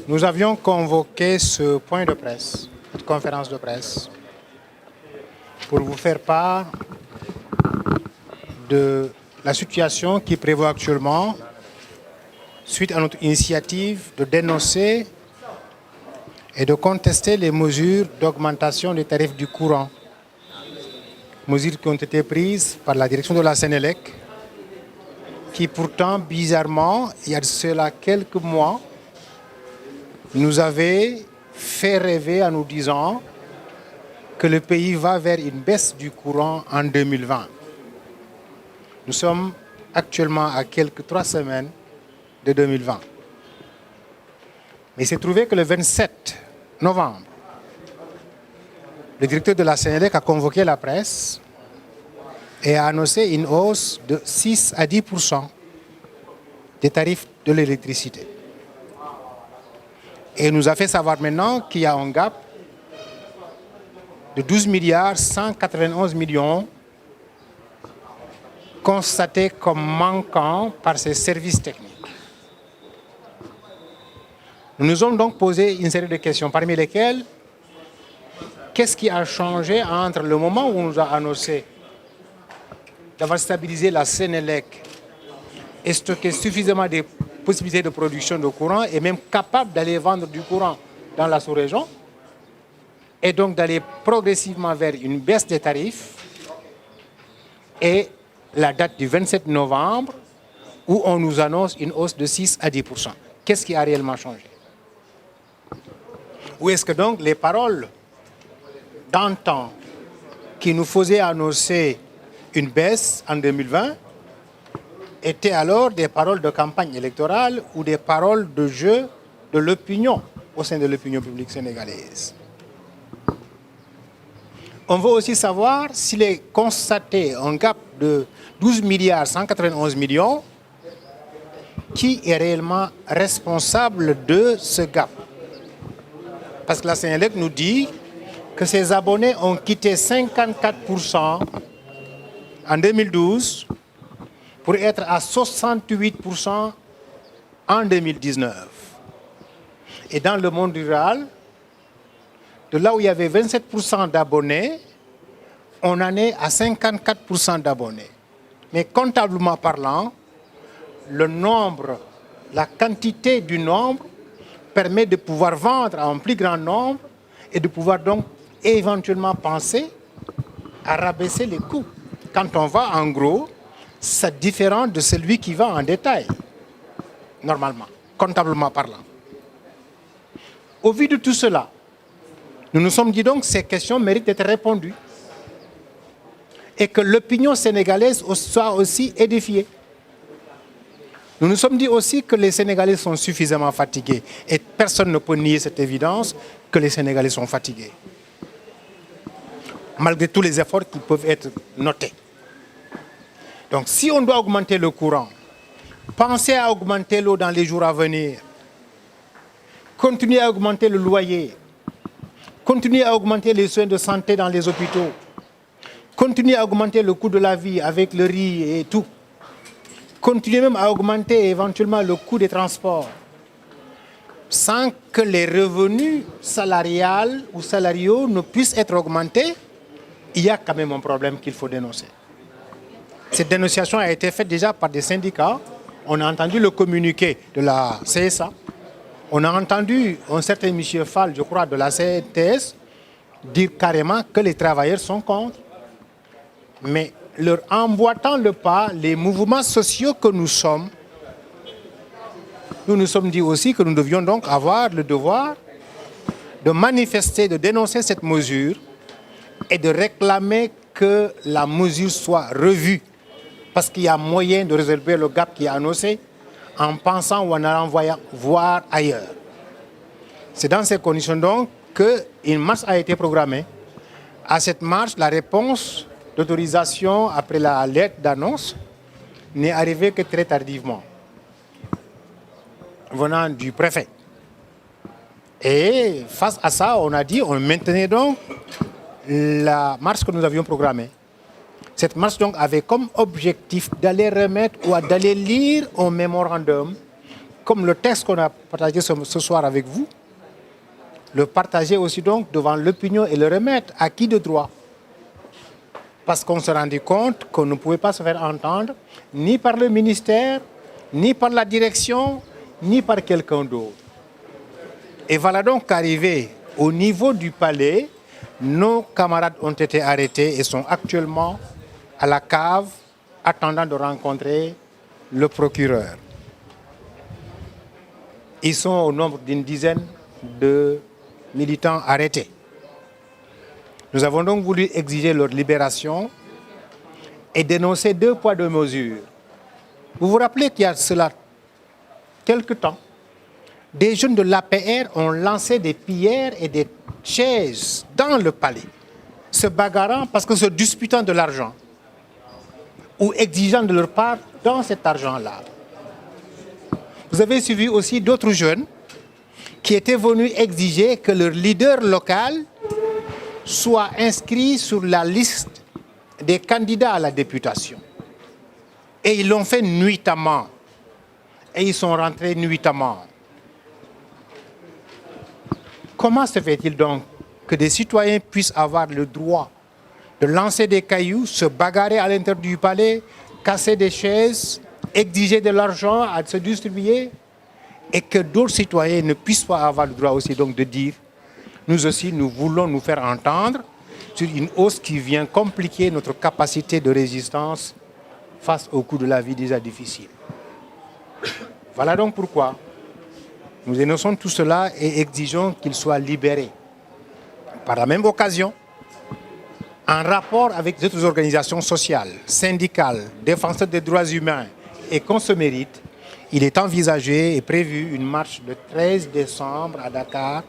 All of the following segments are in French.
Nous avions convoqué ce point de presse, cette conférence de presse, pour vous faire part de la situation qui prévaut actuellement suite à notre initiative de dénoncer et de contester les mesures d'augmentation des tarifs du courant. Mesures qui ont été prises par la direction de la Sénélec, qui pourtant, bizarrement, il y a de cela quelques mois, nous avait fait rêver en nous disant que le pays va vers une baisse du courant en 2020. Nous sommes actuellement à quelques 3 semaines de 2020. Mais il s'est trouvé que le 27 novembre, le directeur de la Sénélec a convoqué la presse et a annoncé une hausse de 6 à 10% des tarifs de l'électricité. Et nous a fait savoir maintenant qu'il y a un gap de 12 milliards 191 millions constaté comme manquant par ses services techniques. Nous nous sommes donc posé une série de questions, parmi lesquelles, qu'est-ce qui a changé entre le moment où on nous a annoncé d'avoir stabilisé la Sénélec et stocké suffisamment de possibilités de production de courant et même capable d'aller vendre du courant dans la sous-région et donc d'aller progressivement vers une baisse des tarifs et la date du 27 novembre où on nous annonce une hausse de 6 à 10%. Qu'est-ce qui a réellement changé? Ou est-ce que donc les paroles d'antan qui nous faisaient annoncer une baisse en 2020 étaient alors des paroles de campagne électorale ou des paroles de jeu de l'opinion au sein de l'opinion publique sénégalaise? On veut aussi savoir s'il est constaté un gap de 12 milliards 191 millions, qui est réellement responsable de ce gap? Parce que la Sénélec nous dit que ses abonnés ont quitté 54% en 2012 pour être à 68% en 2019. Et dans le monde rural, de là où il y avait 27% d'abonnés, on en est à 54% d'abonnés. Mais comptablement parlant, le nombre, la quantité du nombre permet de pouvoir vendre à un plus grand nombre et de pouvoir donc éventuellement penser à rabaisser les coûts. Quand on va en gros, c'est différent de celui qui va en détail, normalement, comptablement parlant. Au vu de tout cela, nous nous sommes dit donc que ces questions méritent d'être répondues et que l'opinion sénégalaise soit aussi édifiée. Nous nous sommes dit aussi que les Sénégalais sont suffisamment fatigués et personne ne peut nier cette évidence que les Sénégalais sont fatigués, malgré tous les efforts qui peuvent être notés. Donc si on doit augmenter le courant, pensez à augmenter l'eau dans les jours à venir, continuez à augmenter le loyer, continuez à augmenter les soins de santé dans les hôpitaux, continuez à augmenter le coût de la vie avec le riz et tout. Continuez même à augmenter éventuellement le coût des transports sans que les revenus salariales ou salariaux ne puissent être augmentés. Il y a quand même un problème qu'il faut dénoncer. Cette dénonciation a été faite déjà par des syndicats. On a entendu le communiqué de la CSA. On a entendu un certain M. Fall, je crois, de la CNTS, dire carrément que les travailleurs sont contre. Mais leur emboîtant le pas, les mouvements sociaux que nous sommes, nous nous sommes dit aussi que nous devions donc avoir le devoir de manifester, de dénoncer cette mesure et de réclamer que la mesure soit revue. Parce qu'il y a moyen de résolver le gap qui est annoncé en pensant ou en allant voir ailleurs. C'est dans ces conditions donc qu'une marche a été programmée. À cette marche, la réponse d'autorisation après la lettre d'annonce n'est arrivée que très tardivement, venant du préfet. Et face à ça, on a dit, on maintenait donc la marche que nous avions programmée. Cette marche donc avait comme objectif d'aller remettre ou d'aller lire un mémorandum comme le texte qu'on a partagé ce soir avec vous, le partager aussi donc devant l'opinion et le remettre à qui de droit. Parce qu'on se rendait compte qu'on ne pouvait pas se faire entendre ni par le ministère, ni par la direction, ni par quelqu'un d'autre. Et voilà donc qu'arrivé au niveau du palais, nos camarades ont été arrêtés et sont actuellement à la cave attendant de rencontrer le procureur. Ils sont au nombre d'une dizaine de militants arrêtés. Nous avons donc voulu exiger leur libération et dénoncer 2 poids 2 mesures. Vous vous rappelez qu'il y a cela quelque temps, des jeunes de l'APR ont lancé des pierres et des chaises dans le palais, se bagarrant parce que se disputant de l'argent ou exigeant de leur part dans cet argent-là. Vous avez suivi aussi d'autres jeunes qui étaient venus exiger que leur leader local soit inscrit sur la liste des candidats à la députation. Et ils l'ont fait nuitamment. Et ils sont rentrés nuitamment. Comment se fait-il donc que des citoyens puissent avoir le droit de lancer des cailloux, se bagarrer à l'intérieur du palais, casser des chaises, exiger de l'argent à se distribuer, et que d'autres citoyens ne puissent pas avoir le droit aussi donc de dire nous aussi nous voulons nous faire entendre sur une hausse qui vient compliquer notre capacité de résistance face au coût de la vie déjà difficile. Voilà donc pourquoi nous dénonçons tout cela et exigeons qu'ils soient libérés. Par la même occasion, en rapport avec les autres organisations sociales, syndicales, défenseurs des droits humains et qu'on se mérite, il est envisagé et prévu une marche le 13 décembre à Dakar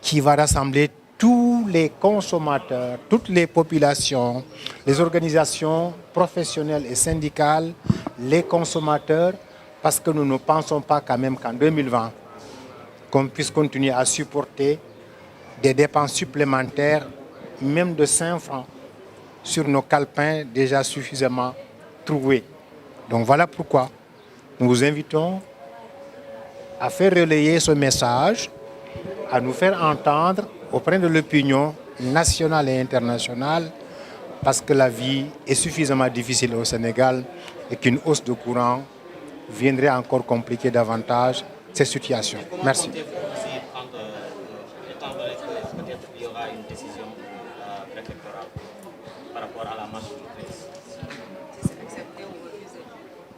qui va rassembler tous les consommateurs, toutes les populations, les organisations professionnelles et syndicales, les consommateurs, parce que nous ne pensons pas quand même qu'en 2020, qu'on puisse continuer à supporter des dépenses supplémentaires, même de 5 francs, sur nos calepins déjà suffisamment troués. Donc voilà pourquoi nous vous invitons à faire relayer ce message, à nous faire entendre auprès de l'opinion nationale et internationale, parce que la vie est suffisamment difficile au Sénégal et qu'une hausse de courant viendrait encore compliquer davantage ces situations. Merci. Il y aura une décision préfectorale par rapport à la marche du 13.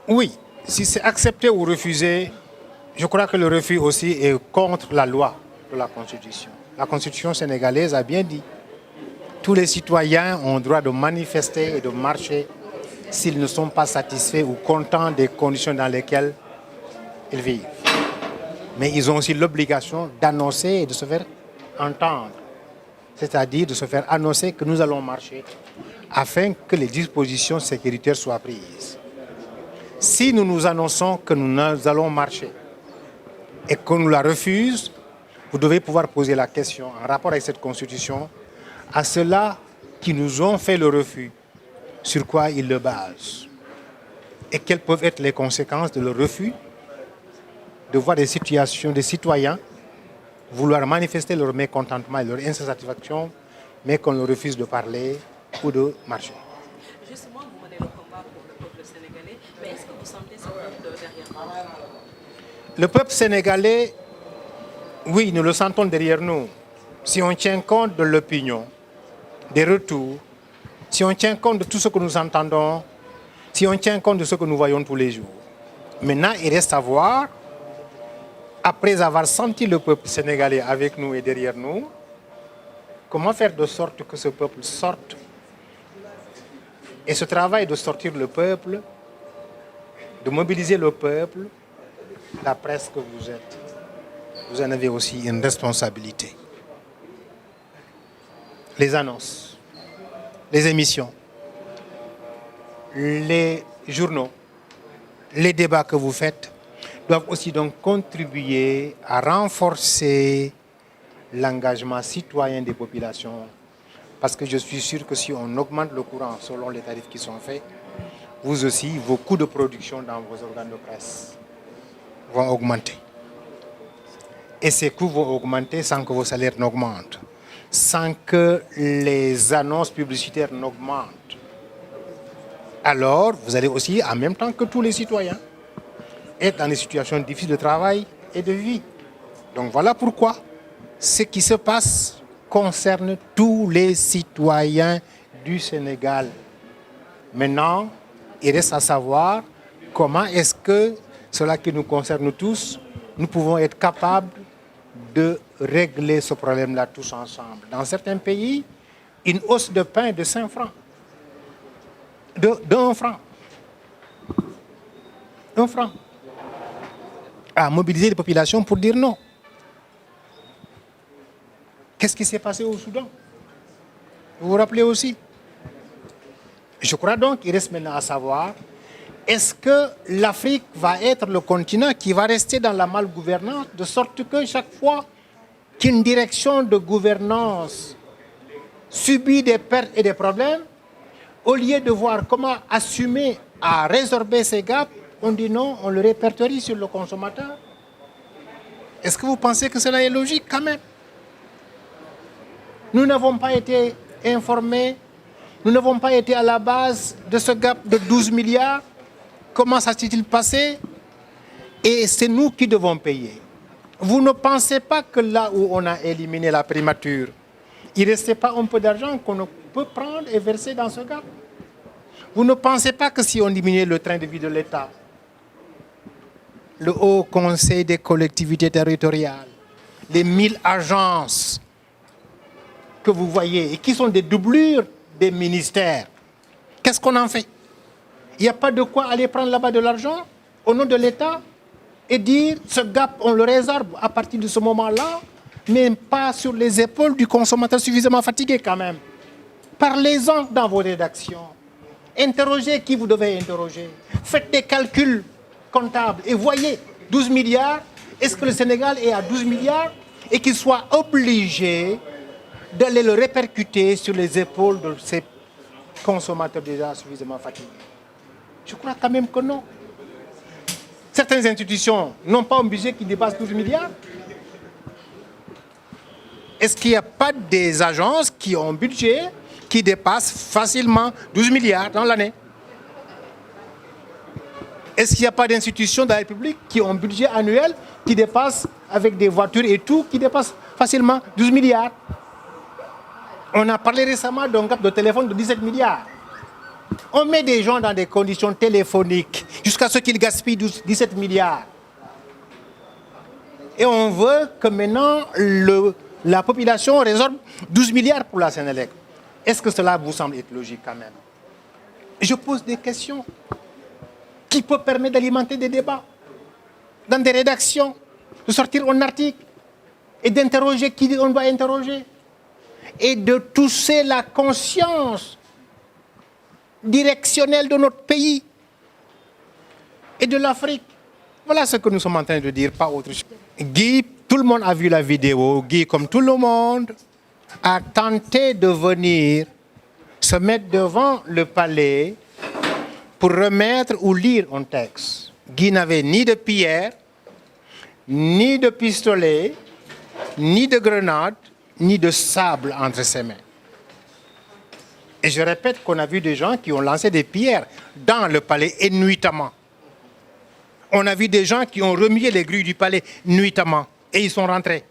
Oui, si c'est accepté ou refusé, je crois que le refus aussi est contre la loi de la Constitution. La Constitution sénégalaise a bien dit tous les citoyens ont le droit de manifester et de marcher s'ils ne sont pas satisfaits ou contents des conditions dans lesquelles ils vivent. Mais ils ont aussi l'obligation d'annoncer et de se faire entendre, c'est-à-dire de se faire annoncer que nous allons marcher afin que les dispositions sécuritaires soient prises. Si nous nous annonçons que nous allons marcher et qu'on nous la refuse, vous devez pouvoir poser la question en rapport avec cette constitution à ceux-là qui nous ont fait le refus, sur quoi ils le basent et quelles peuvent être les conséquences de leur refus de voir des situations, des citoyens vouloir manifester leur mécontentement et leur insatisfaction, mais qu'on leur refuse de parler ou de marcher. Justement, vous menez le combat pour le peuple sénégalais, mais est-ce que vous sentez ce peuple derrière vous? Le peuple sénégalais, oui, nous le sentons derrière nous. Si on tient compte de l'opinion, des retours, si on tient compte de tout ce que nous entendons, si on tient compte de ce que nous voyons tous les jours. Maintenant, il reste à voir, après avoir senti le peuple sénégalais avec nous et derrière nous, comment faire de sorte que ce peuple sorte. Et ce travail de sortir le peuple, de mobiliser le peuple, la presse que vous êtes, vous en avez aussi une responsabilité. Les annonces, les émissions, les journaux, les débats que vous faites doivent aussi donc contribuer à renforcer l'engagement citoyen des populations. Parce que je suis sûr que si on augmente le courant selon les tarifs qui sont faits, vous aussi, vos coûts de production dans vos organes de presse vont augmenter. Et ces coûts vont augmenter sans que vos salaires n'augmentent, sans que les annonces publicitaires n'augmentent. Alors, vous allez aussi, en même temps que tous les citoyens, être dans des situations difficiles de travail et de vie. Donc voilà pourquoi ce qui se passe concerne tous les citoyens du Sénégal. Maintenant, il reste à savoir comment est-ce que cela qui nous concerne tous, nous pouvons être capables de régler ce problème-là tous ensemble. Dans certains pays, une hausse de pain de 5 francs, de 1 franc, 1 franc, a mobilisé les populations pour dire non. Qu'est-ce qui s'est passé au Soudan? Vous vous rappelez aussi? Je crois donc qu'il reste maintenant à savoir, est-ce que l'Afrique va être le continent qui va rester dans la malgouvernance, de sorte que chaque fois qu'une direction de gouvernance subit des pertes et des problèmes, au lieu de voir comment assumer à résorber ces gaps, on dit non, on le répertorie sur le consommateur. Est-ce que vous pensez que cela est logique quand même? Nous n'avons pas été informés, nous n'avons pas été à la base de ce gap de 12 milliards. Comment ça s'est-il passé? Et c'est nous qui devons payer. Vous ne pensez pas que là où on a éliminé la primature, il ne restait pas un peu d'argent qu'on peut prendre et verser dans ce gap? Vous ne pensez pas que si on diminuait le train de vie de l'État, le Haut Conseil des collectivités territoriales, les 1000 agences que vous voyez et qui sont des doublures des ministères, qu'est-ce qu'on en fait? Il n'y a pas de quoi aller prendre là-bas de l'argent au nom de l'État et dire ce gap, on le résorbe à partir de ce moment-là, mais pas sur les épaules du consommateur suffisamment fatigué quand même. Parlez-en dans vos rédactions. Interrogez qui vous devez interroger. Faites des calculs comptables et voyez 12 milliards. Est-ce que le Sénégal est à 12 milliards et qu'il soit obligé d'aller le répercuter sur les épaules de ces consommateurs déjà suffisamment fatigués? Je crois quand même que non. Certaines institutions n'ont pas un budget qui dépasse 12 milliards. Est-ce qu'il n'y a pas des agences qui ont un budget qui dépasse facilement 12 milliards dans l'année? Est-ce qu'il n'y a pas d'institutions dans la République qui ont un budget annuel qui dépasse, avec des voitures et tout, qui dépasse facilement 12 milliards? On a parlé récemment d'un gap de téléphone de 17 milliards. On met des gens dans des conditions téléphoniques jusqu'à ce qu'ils gaspillent 17 milliards. Et on veut que maintenant la population résorbe 12 milliards pour la Sénélec. Est-ce que cela vous semble être logique quand même? Je pose des questions qui peuvent permettre d'alimenter des débats dans des rédactions, de sortir un article et d'interroger qui on doit interroger et de toucher la conscience directionnelle de notre pays et de l'Afrique. Voilà ce que nous sommes en train de dire, pas autre chose. Guy, tout le monde a vu la vidéo. Guy, comme tout le monde, a tenté de venir se mettre devant le palais pour remettre ou lire un texte. Guy n'avait ni de pierre, ni de pistolet, ni de grenade, ni de sable entre ses mains. Et je répète qu'on a vu des gens qui ont lancé des pierres dans le palais et nuitamment. On a vu des gens qui ont remué les grilles du palais nuitamment et ils sont rentrés.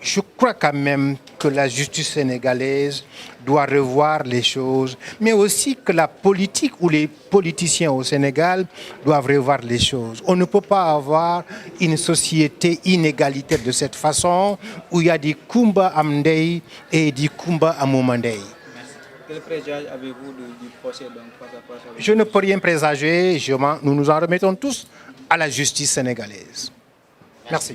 Je crois quand même que la justice sénégalaise doit revoir les choses, mais aussi que la politique ou les politiciens au Sénégal doivent revoir les choses. On ne peut pas avoir une société inégalitaire de cette façon, où il y a des Kumba Amdei et des Kumba Amoumandei. Quel présage avez-vous du procès donc, face à face avec... Je ne peux rien présager, nous nous en remettons tous à la justice sénégalaise. Merci.